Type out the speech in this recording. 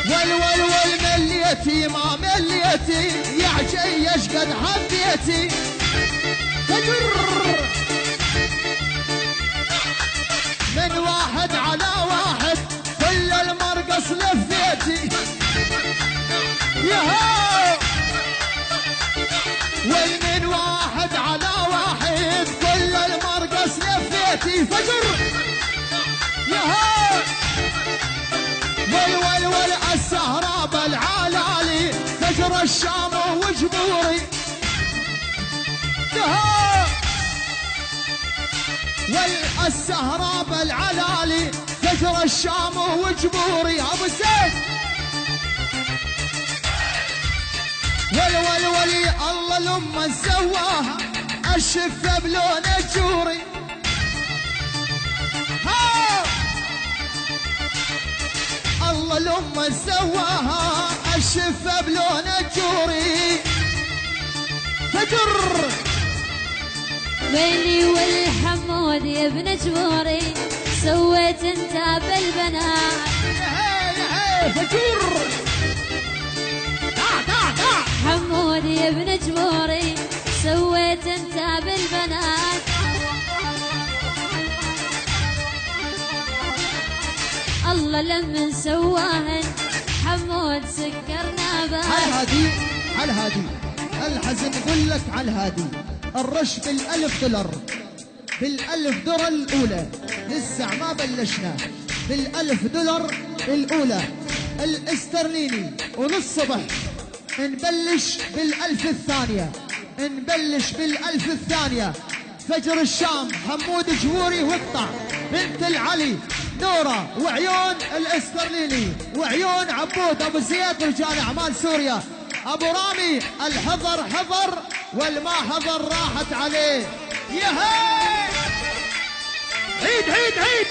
مليتي ما مليتي يا عشيش قد حبيتي فجر من واحد على واحد كل المرقص لفيتي ياهو والمن واحد على واحد كل المرقص لفيتي فجر ياهو ول السهراب العلالي فجر الشام وجبوري ياهو والسهراب العلالي فجر الشام وجبوري ابو زيد ولي الله لما سواها الشفه بلون جوري ها الله لما سواها الشفه بلون جوري فجر ويلي والحمود يا ابن جبوري سويت انت بالبنات يا فجر حمود يا ابن جبوري سويت انت بالبنات الله لمن سواهن حمود سكرنا بال على الهادي الحزن يقول لك على الهادي الرش $1000 $1000 الأولى لسه ما بلشنا $1000 الأولى الاسترليني وللصبح نبلش $1000 الثانية نبلش $1000 الثانية فجر الشام حمود جبوري واقطع بنت العلي نورة وعيون الاسترليني وعيون عبود ابو زياد رجال اعمال سوريا ابو رامي الحضر حضر والما حضر راحت عليه يا هي عيد